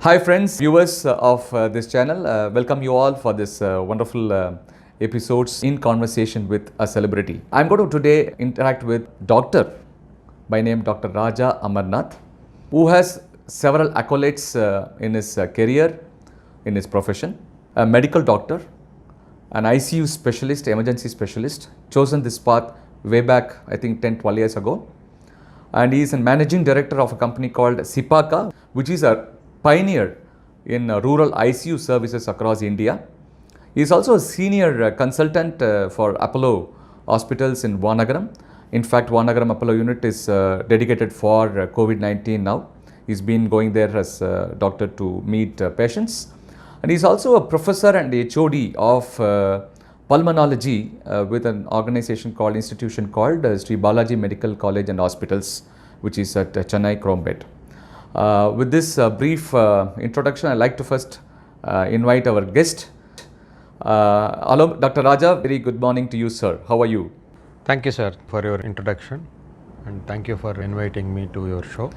Hi friends, viewers of this channel, welcome you all for this wonderful episodes in conversation with a celebrity. I'm going to today interact with doctor by name Dr. Raja Amarnath, who has several accolades in his career, in his profession. A medical doctor, an ICU specialist, emergency specialist, chosen this path way back, I think 10-12 years ago. And he is a managing director of a company called Sipaka, which is a pioneer in rural ICU services across India. He is also a senior consultant for Apollo hospitals in Vanagaram. In fact, Vanagaram Apollo unit is dedicated for COVID-19 now. He's been going there as a doctor to meet patients. And he's also a professor and HOD of pulmonology with an organization called institution called Sri Balaji Medical College and Hospitals, which is at Chennai, Cronbet. With this brief introduction, I'd like to first invite our guest. Hello, Dr. Raja. Very good morning to you, sir. How are you? Thank you, sir, for your introduction, and thank you for inviting me to your show.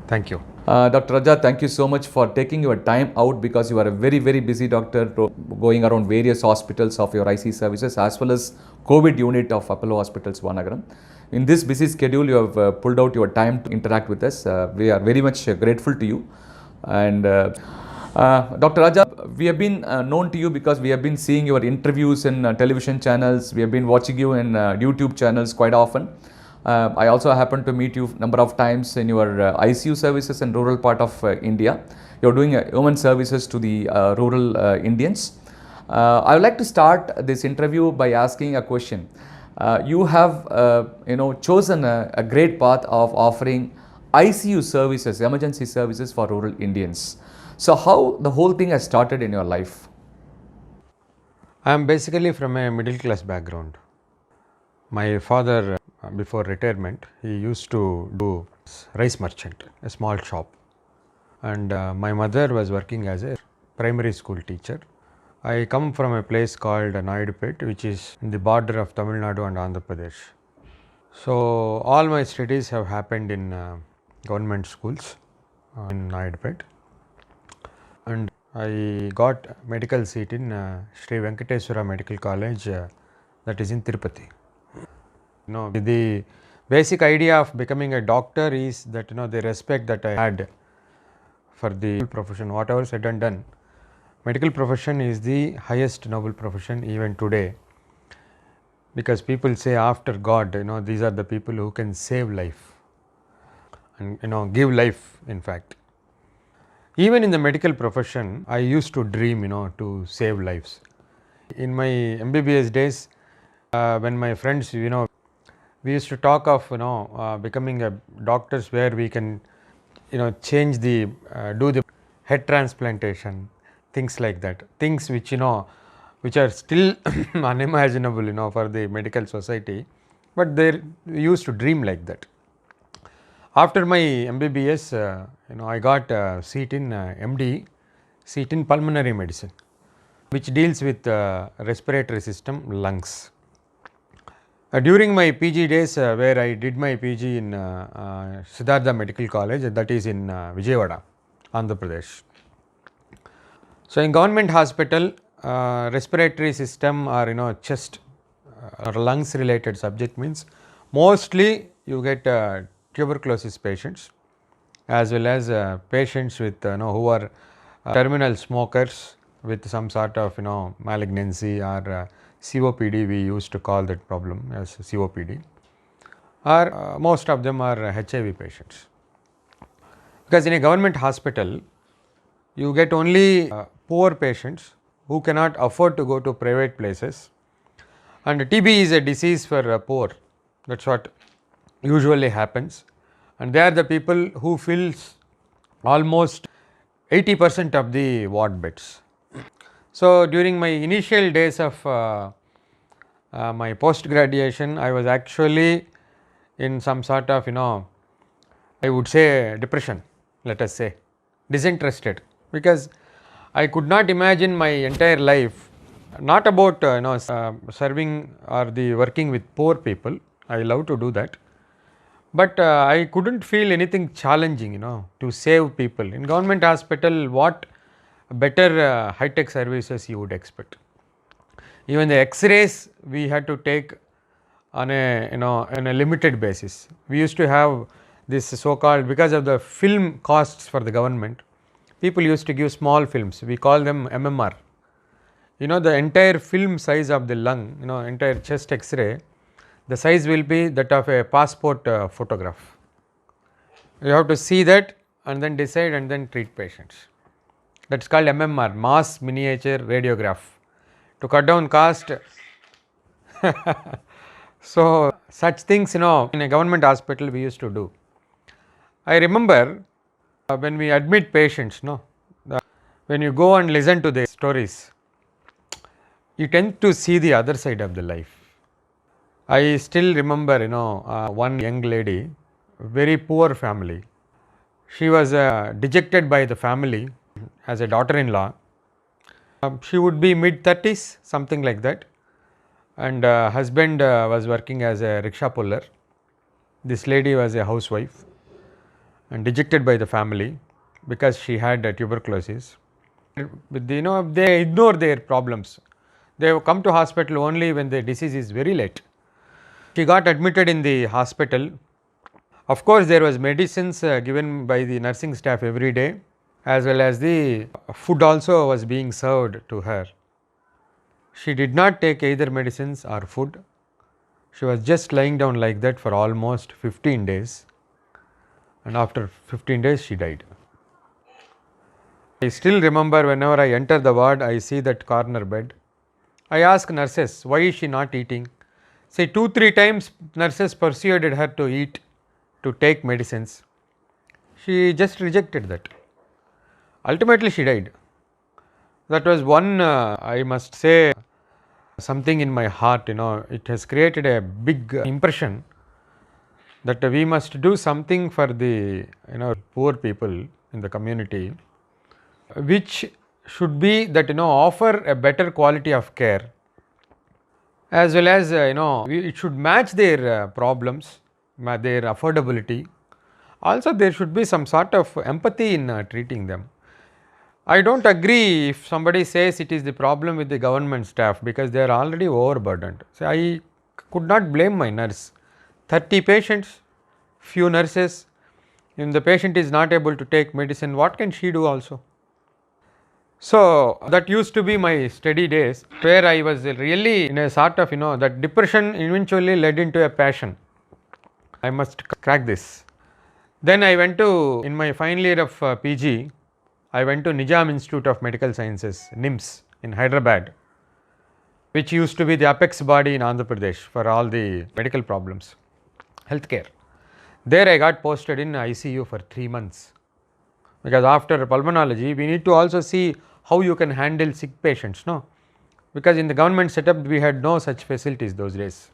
Thank you. Dr. Raja, thank you so much for taking your time out because you are a very, very busy doctor going around various hospitals of your IC services as well as COVID unit of Apollo Hospitals, Vanagaram. In this busy schedule, you have pulled out your time to interact with us. We are very much grateful to you. And Dr. Raja, we have been known to you because we have been seeing your interviews in television channels. We have been watching you in YouTube channels quite often. I also happened to meet you number of times in your ICU services in rural part of India. You're doing human services to the rural Indians. I would like to start this interview by asking a question. You have chosen a great path of offering ICU services, emergency services for rural Indians. So how the whole thing has started in your life? I am basically from a middle class background. My father, before retirement, he used to do rice merchant, a small shop. And my mother was working as a primary school teacher. I come from a place called Naidupet, which is in the border of Tamil Nadu and Andhra Pradesh. So all my studies have happened in government schools in Naidupet. And I got medical seat in Sri Venkateswara Medical College, that is in Tirupati. The basic idea of becoming a doctor is that the respect that I had for the profession, whatever said and done, medical profession is the highest noble profession even today, because people say after God, these are the people who can save life and give life. In fact, even in the medical profession, I used to dream to save lives. In my MBBS days, when my friends, we used to talk of becoming a doctors where we can change the do the head transplantation, things like that, things which which are still unimaginable for the medical society, but they used to dream like that. After my MBBS, I got a seat in MD, seat in pulmonary medicine, which deals with respiratory system, lungs. During my PG days, where I did my PG in Siddhartha Medical College, that is in Vijayawada, Andhra Pradesh. So in government hospital, respiratory system or chest or lungs related subject means mostly you get tuberculosis patients as well as patients with who are terminal smokers with some sort of malignancy or COPD, we used to call that problem as COPD, or most of them are HIV patients. Because in a government hospital, you get only poor patients who cannot afford to go to private places, and TB is a disease for poor. That's what usually happens, and they are the people who fills almost 80% of the ward beds. So during my initial days of my post graduation, I was actually in some sort of I would say depression, let us say, disinterested, because I could not imagine my entire life not about serving or the working with poor people. I love to do that, But I couldn't feel anything challenging, to save people. In government hospital, what better high-tech services you would expect? Even the X-rays we had to take on a limited basis. We used to have this so-called, because of the film costs for the government, people used to give small films. We call them MMR. The entire film size of the lung, entire chest X-ray, the size will be that of a passport photograph. You have to see that and then decide and then treat patients. That is called MMR, mass miniature radiograph. To cut down cost, so such things, in a government hospital we used to do. I remember when we admit patients, when you go and listen to their stories, you tend to see the other side of the life. I still remember, one young lady, very poor family. She was dejected by the family as a daughter-in-law. She would be mid-30s, something like that, and husband was working as a rickshaw puller. This lady was a housewife and dejected by the family because she had tuberculosis. They ignore their problems. They come to hospital only when the disease is very late. She got admitted in the hospital. Of course, there was medicines given by the nursing staff every day, as well as the food also was being served to her. She did not take either medicines or food. She was just lying down like that for almost 15 days, and after 15 days she died. I still remember whenever I enter the ward, I see that corner bed. I ask nurses, why is she not eating? Say 2-3 times nurses persuaded her to eat, to take medicines. She just rejected that. Ultimately she died. That was one, I must say, something in my heart, it has created a big impression that we must do something for the, poor people in the community, which should be that, offer a better quality of care, as well as, it should match their problems, their affordability. Also, there should be some sort of empathy in treating them. I don't agree if somebody says it is the problem with the government staff, because they are already overburdened. So, I could not blame my nurse. 30 patients, few nurses. If the patient is not able to take medicine, what can she do also? So, that used to be my study days, where I was really in a sort of, that depression eventually led into a passion. I must crack this. Then I went to, in my final year of PG, I went to Nizam Institute of Medical Sciences, NIMS, in Hyderabad, which used to be the apex body in Andhra Pradesh for all the medical problems, healthcare. There I got posted in ICU for 3 months, because after pulmonology, we need to also see how you can handle sick patients, because in the government setup, we had no such facilities those days.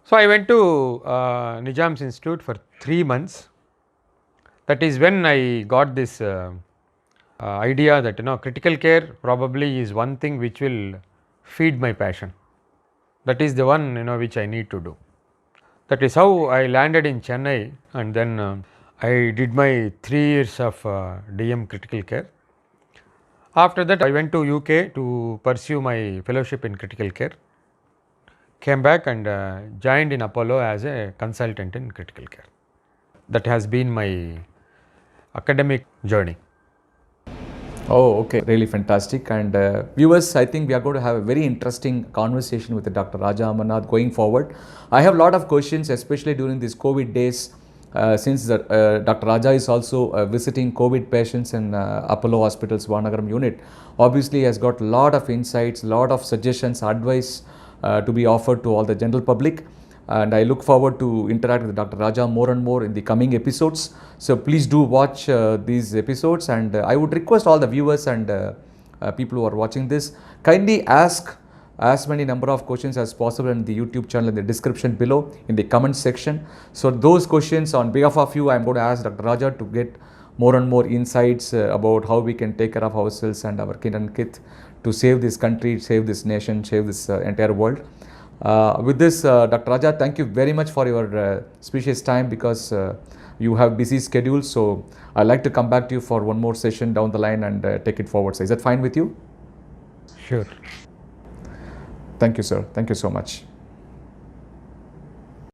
So, I went to Nizam's Institute for 3 months. That is when I got this idea that, critical care probably is one thing which will feed my passion. That is the one, which I need to do. That is how I landed in Chennai, and then I did my 3 years of DM critical care. After that, I went to UK to pursue my fellowship in critical care. Came back and joined in Apollo as a consultant in critical care. That has been my academic journey. Oh, okay. Really fantastic. And viewers, I think we are going to have a very interesting conversation with Dr. Raja Amarnath going forward. I have a lot of questions, especially during these COVID days, since Dr. Raja is also visiting COVID patients in Apollo Hospital's Vanagaram unit. Obviously, he has got a lot of insights, a lot of suggestions, advice to be offered to all the general public. And I look forward to interact with Dr. Raja more and more in the coming episodes. So please do watch these episodes, and I would request all the viewers and people who are watching this, kindly ask as many number of questions as possible in the YouTube channel in the description below in the comment section. So those questions, on behalf of you, I am going to ask Dr. Raja to get more and more insights about how we can take care of ourselves and our kin and kith to save this country, save this nation, save this entire world. With this, Dr. Raja, thank you very much for your precious time, because you have busy schedule. So I'd like to come back to you for one more session down the line and take it forward. So is that fine with you? Sure. Thank you, sir. Thank you so much.